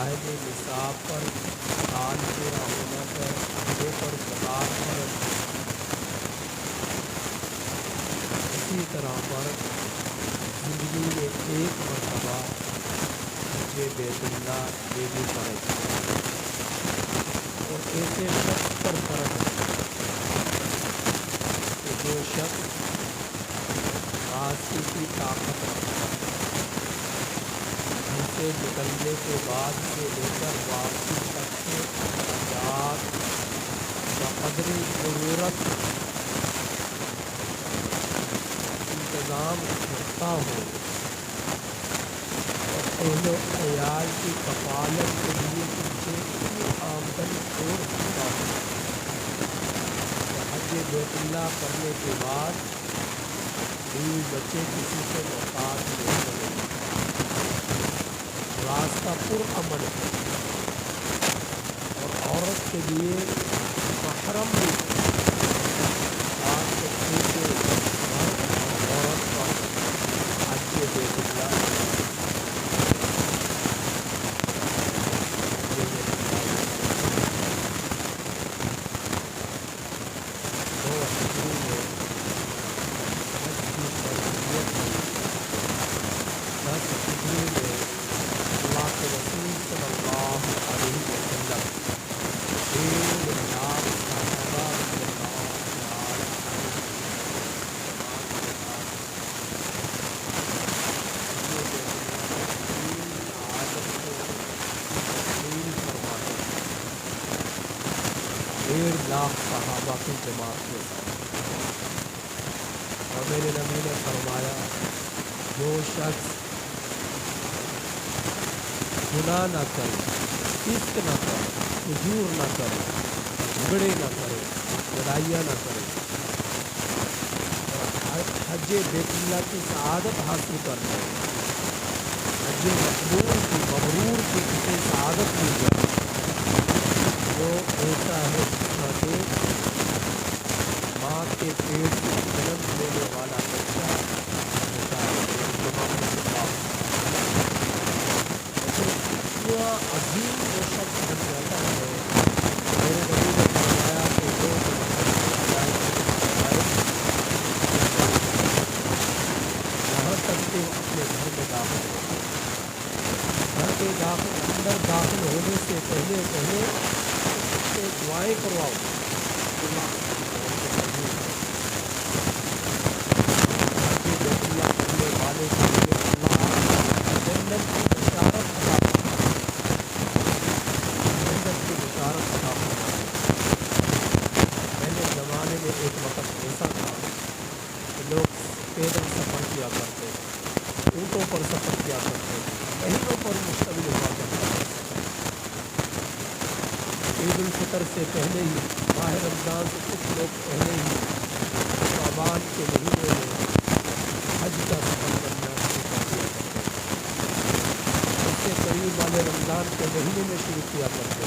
صاحب نصاب پر، سال پورا ہونا پر، عہدے پر، صلاح پر، اسی طرح پر زندگی میں ایک مرتبہ حج بیت اللہ یہ بھی فرض ہے۔ اور ایسے شخص پر فرض ہے کہ جو شخص راستے کی طاقت رکھتا ہے، گھر سے نکلنے کے بعد سے لے کر واپسی تک کے اخراجات بقدر ضرورت انتظام کرتا ہو، اور اہل و عیال کی کفالت کے لیے اسے اتنی آمدن چھوڑ سکتا ہو کہ حج بیت اللہ کرنے کے بعد بیوی بچے کسی سے محتاج نہیں بنے، راستہ پرامن ہے، اور عورت کے لیے محرم بھی خاص طور سے مرد اور عورت پر حج بیت اللہ صحابہ کی جماعت کے ساتھ، اور میرے نبی نے فرمایا جو شخص گناہ نہ کرے، فسق نہ کرے، فجور نہ کرے، جھگڑے نہ کرے، لڑائیاں نہ کرے، اور حج بیت اللہ کی سعادت حاصل کر لے، حج مقبول کی مبرور کی اسے سعادت مل جائے، وہ ایسا ہے کہ ماں کے پیٹ سے جنم لینے والا بچہ ہوتا ہے، اتنا عظیم وہ شخص بن جاتا ہے۔ میرے نبی نے فرمایا کہ جو یہاں تک کہ وہ اپنے گھر میں داخل ہوتا ہے، گھر کے اندر داخل ہونے سے پہلے دعائیں کرواؤ، بیت اللہ کرنے والے کے لیے اللہ جنت کی بشارت عطا فرمائے، جنت کی بشارت عطا فرمائے۔ پہلے زمانے میں ایک وقت ایسا تھا کہ لوگ پیدل سفر کیا کرتے، اونٹوں پر سفر کیا کرتے، مہینوں پر مشتمل ہوا کرتا ہے۔ عید الفطر سے پہلے ہی، ماہ رمضان سے کچھ لوگ پہلے ہی شعبان کے مہینے میں حج کا سفر کرنا شروع کر دیا کرتے، اس سے قریب والے رمضان کے مہینے میں شروع کیا کرتے،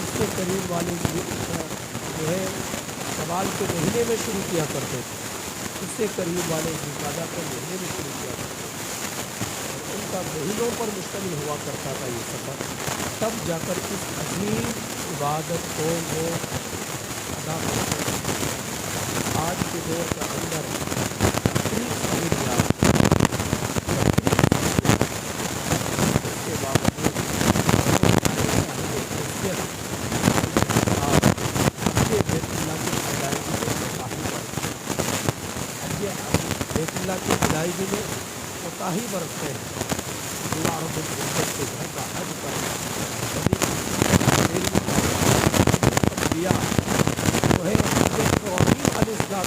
اس سے قریب والے جو ہے شوال کے مہینے میں شروع کیا کرتے تھے، اس سے قریب والے ذوالقعدہ کے مہینے میں شروع کیا کرتے تھے، اور ان کا مہینوں پر مشتمل ہوا کرتا تھا یہ سفر، تب جا کر اس عظیم عبادت کو وہ ادا کرتے ہیں۔ آج کے دور کے اندر تقریب سہولیات اس کے باوجود بیت اللہ کی ادائیگی میں کوتاہی برتتے ہیں۔ اللہ رب العزت کے گھر کا حج کرنا جو ہے ابراہیم علیہ السلام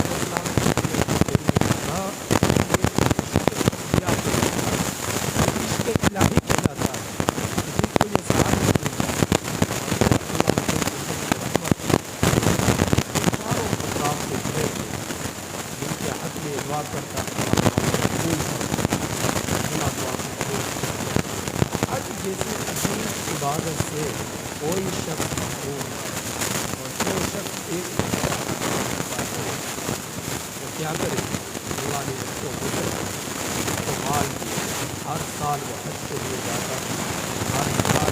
عشق الہی کہلاتا ہے، جس کو یہ سعادت ملتا ہے، ساروں مقام کے گھرے تھے جن کے حق میں دعا کرتا حج جیسی عظیم عبادت سے کوئی شخص محروم اور جو شخص ایک تو کیا کرے؟ اللہ نے اس کو مال دیا، ہر سال وہ حج کے لیے جاتا ہے، ہر سال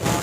4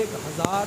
1000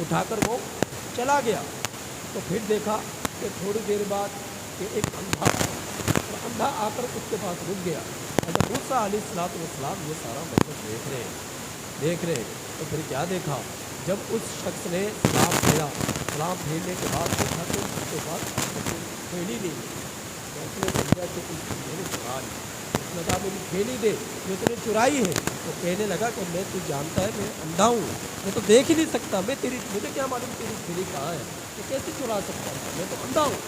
اٹھا کر وہ چلا گیا۔ تو پھر دیکھا کہ تھوڑی دیر بعد کہ ایک اندھا اور اندھا آ کر اس کے پاس رک گیا۔ حضرت موسیٰ علیہ السلام یہ سارا منظر دیکھ رہے تو پھر کیا دیکھا، جب اس شخص نے سلام پھیرا، سلام پھیرنے کے بعد دیکھا کہ اس کے پاس تھیلی نہیں ہے۔ تو اس نے سمجھا کہ اس کی میں نے چرا لی۔ اس نے کہا میری تھیلی دے جو اس نے چرائی ہے۔ تو کہنے لگا کہ میں تو جانتا ہے میں اندھا ہوں، میں تو دیکھ ہی نہیں سکتا، مجھے کیا معلوم تیری تھیلی کہاں ہے، تو کیسے چرا سکتا تھا، میں تو اندھا ہوں۔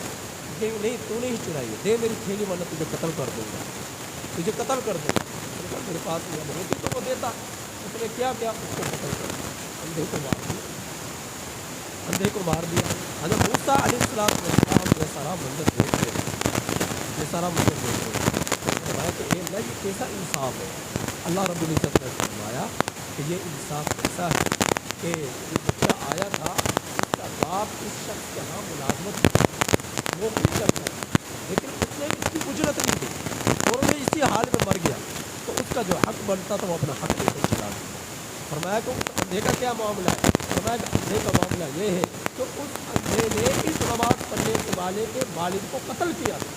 کہ نہیں تو نہیں چرائی ہے، دے میری تھیلی ورنہ تجھے قتل کر دوں گا، تجھے قتل کر دوں گا۔ میرے پاس یہ ہوتی تو وہ دیتا۔ اس نے کیا اس کو قتل کر دیا، اندھے کو مار دیا، اندھے کو مار دیا۔ حضرت موسیٰ علیہ السلام یہ سارا منظر دیکھ رہے فرمایا کہ اے اللہ یہ کیسا انصاف ہے۔ اللہ رب العزت نے فرمایا کہ یہ انصاف ایسا ہے کہ جو بچہ آیا تھا اس کا باپ اس شخص کے ہاں ملازمت نوکری کرتا ہے، لیکن اس نے اس کی اجرت نہیں دی اور وہ اسی حال میں مر گیا۔ تو اس کا جو حق بنتا تھا وہ اپنا حق لے کر چلا گیا۔ فرمایا کہ اس اندھے کا کیا معاملہ ہے؟ فرمایا کہ اندھے کا معاملہ یہ ہے کہ اس اندھے نے اس نماز پڑھنے والے کے والد کو قتل کیا تھا۔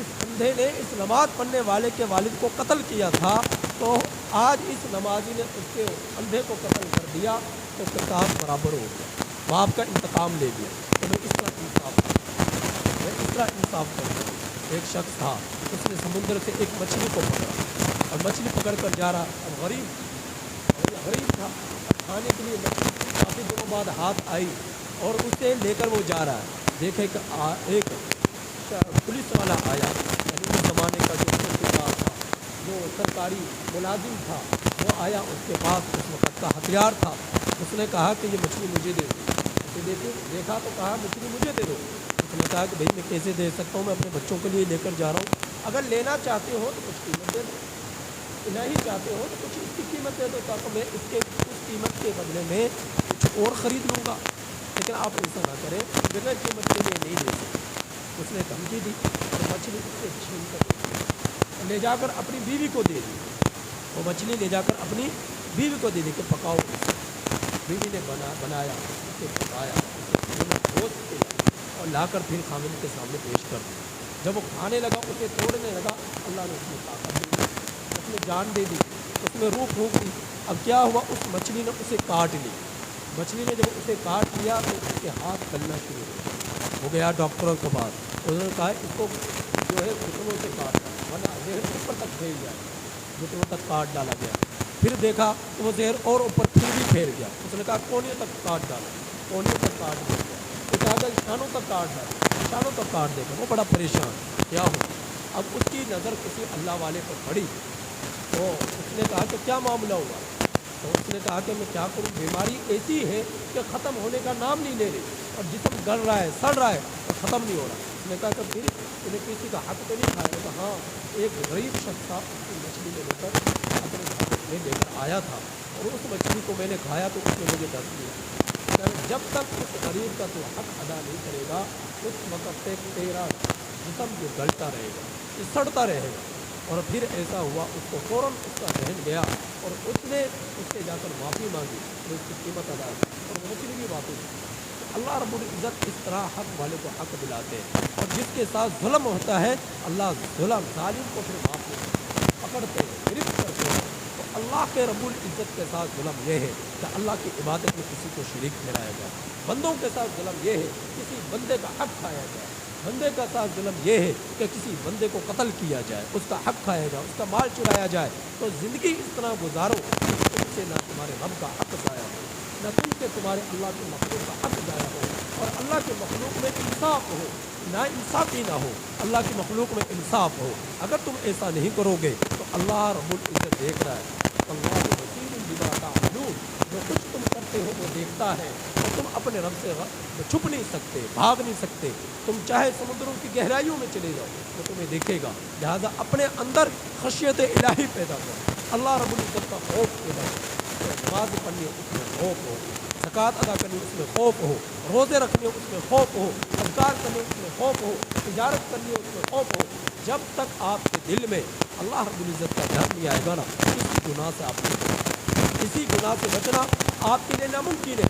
اس اندھے نے اس نماز پڑھنے والے کے والد کو قتل کیا تھا، تو آج اس نمازی نے اس کے اندھے کو قتل کر دیا تو قصاص برابر ہو گیا، باپ کا انتقام لے لیا۔ تو میں اس طرح انصاف کرتا ہوں۔ ایک شخص تھا، اس نے سمندر سے ایک مچھلی کو پکڑا اور مچھلی پکڑ کر جا رہا، اب غریب تھا، کھانے کے لیے مچھلی کافی دنوں بعد ہاتھ آئی اور اسے لے کر وہ جا رہا ہے۔ دیکھے کہ ایک پولیس والا آیا، یعنی اس زمانے کا جو څوکیدار تھا، جو سرکاری ملازم تھا، وہ آیا اس کے پاس، اس وقت کا ہتھیار تھا۔ اس نے کہا کہ یہ مچھلی مجھے دے دو۔ اسے دیکھا تو کہا مچھلی مجھے دے دو۔ اس نے کہا کہ بھائی میں کیسے دے سکتا ہوں، میں اپنے بچوں کے لیے لے کر جا رہا ہوں، اگر لینا چاہتے ہو تو کچھ قیمت دے دو، نہیں چاہتے ہو تو کچھ اس کی قیمت دے دو تاکہ میں اس قیمت کے بدلے میں کچھ اور خرید لوں گا، لیکن آپ ایسا نہ کریں، بغیر قیمت کے لیے نہیں دے سکتے۔ اس نے دھمکی دی اور مچھلی اس سے چھین کر لے جا کر اپنی بیوی کو دے دی۔ وہ مچھلی لے جا کر اپنی بیوی کو دے دی کہ پکاؤ۔ بیوی نے بنایا، اسے پکایا، اسے گوشت کیا اور لا کر پھر خامن کے سامنے پیش کر دیا۔ جب وہ کھانے لگا، اسے توڑنے لگا، اللہ نے اس میں طاقت دے دی، اس میں جان دے دی، اس میں روح پھونک دی۔ اب کیا ہوا، اس مچھلی نے اسے کاٹ لی۔ مچھلی نے جب اسے کاٹ لیا تو اس کے ہاتھ گلنا شروع ہو گیا ڈاکٹروں کے پاس۔ انہوں نے کہا اس کو جو ہے گھٹنوں سے کاٹنا، ورنہ زہر اوپر تک پھیل جائے، گھٹنوں تک کاٹ ڈالا گیا۔ پھر دیکھا کہ وہ زہر اور اوپر پھر بھی پھیل گیا۔ اس نے کہا کونیوں تک کاٹ ڈالا، کونیوں تک کاٹ دیا گیا، اس آگے شانوں تک کاٹ ڈالا، شانوں تک کاٹ دے گا۔ وہ بڑا پریشان، کیا ہو؟ اب اس کی نظر کسی اللہ والے پر پڑی تو اس نے کہا کہ کیا معاملہ ہوا؟ تو اس نے کہا کہ میں کیا کروں، بیماری ایسی ہے کہ ختم ہونے کا نام نہیں لے رہی اور جسم گل رہا ہے، سڑ رہا ہے اور ختم نہیں ہو رہا۔ اس نے کہا کہ پھر انہیں کسی کا حق تو نہیں کھایا؟ کہ ہاں، ایک غریب شخص تھا، اس کی مچھلی میں لے کر اپنے گھر میں لے کر آیا تھا اور اس مچھلی کو میں نے کھایا تو اس نے مجھے ڈس دیا۔ جب تک اس غریب کا تو حق ادا نہیں کرے گا اس وقت تک تیرا جسم جو گلتا رہے گا، یہ سڑتا رہے گا۔ اور پھر ایسا ہوا، اس کو فوراً اس کا ذہن گیا اور اس نے اس سے جا کر معافی مانگی اور اس کی قیمت ادا کی اور مچھلی بھی واپس کی۔ اللہ رب العزت اس طرح حق والے کو حق دلاتے ہیں، اور جس کے ساتھ ظلم ہوتا ہے اللہ ظالم کو پھر معاف پکڑتے ہیں، گرفت کرتے ہیں۔ تو اللہ کے رب العزت کے ساتھ ظلم یہ ہے کہ اللہ کی عبادت میں کسی کو شریک ٹھہرایا جائے۔ بندوں کے ساتھ ظلم یہ ہے کسی بندے کا حق کھایا جائے۔ بندے کا ساتھ ظلم یہ ہے کہ کسی بندے کو قتل کیا جائے، اس کا حق کھایا جائے، اس کا مال چرایا جائے۔ تو زندگی اس طرح گزارو کہ تم سے نہ تمہارے رب کا حق ضائع ہو، نہ تم سے تمہارے اللہ کے مخلوق کا حق ضائع ہو، اور اللہ کے مخلوق میں انصاف ہو، نا انصافی نہ ہو، اللہ کی مخلوق میں انصاف ہو۔ اگر تم ایسا نہیں کرو گے تو اللہ رب العزت دیکھ رہا ہے، اللہ بصیر بما تعملون، جو کچھ تم کرتے ہو وہ دیکھتا ہے، اور تم اپنے رب سے چھپ نہیں سکتے، بھاگ نہیں سکتے۔ تم چاہے سمندروں کی گہرائیوں میں چلے جاؤ وہ تمہیں دیکھے گا۔ لہٰذا اپنے اندر خشیت الہی پیدا کرو، اللہ رب العزت کا خوف پیدا کرو۔ نماز پڑھنی ہے اس میں خوف ہو، زکوٰۃ ادا کرنی اس میں خوف ہو، روزے رکھنے اس میں خوف ہو، اذکار کرنے اس میں خوف ہو، تجارت کرنی اس میں خوف ہو۔ جب تک آپ کے دل میں اللہ رب العزت کا ڈر نہیں آئے گا نا، کسی گناہ سے آپ نہیں، کسی گناہ سے بچنا آپ کے لیے ناممکن ہے۔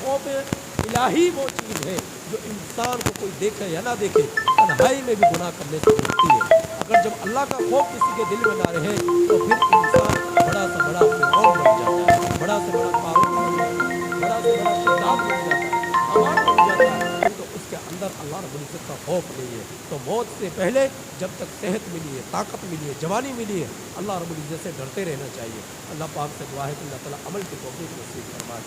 خوف الہی وہ چیز ہے جو انسان کو کوئی دیکھے یا نہ دیکھے تنہائی میں بھی گناہ کرنے سے روکتی ہے۔ اگر جب اللہ کا خوف کسی کے دل میں نہ رہے تو پھر انسان بڑا سے بڑا فرعون بن جاتا ہے، بڑا سے بڑا قارون بن جاتا ہے، بڑا سے بڑا شداد بن جاتا ہے، حامان بن جاتا ہے، کیونکہ اس کے اندر اللہ رب العزت کا خوف نہیں ہے۔ تو موت سے پہلے جب تک صحت ملی ہے، طاقت ملی ہے، جوانی ملی ہے، اللہ رب العزت سے ڈرتے رہنا چاہیے۔ اللہ پاک سے دعا ہے کہ اللہ تعالیٰ عمل کی توفیق نصیب فرمائے۔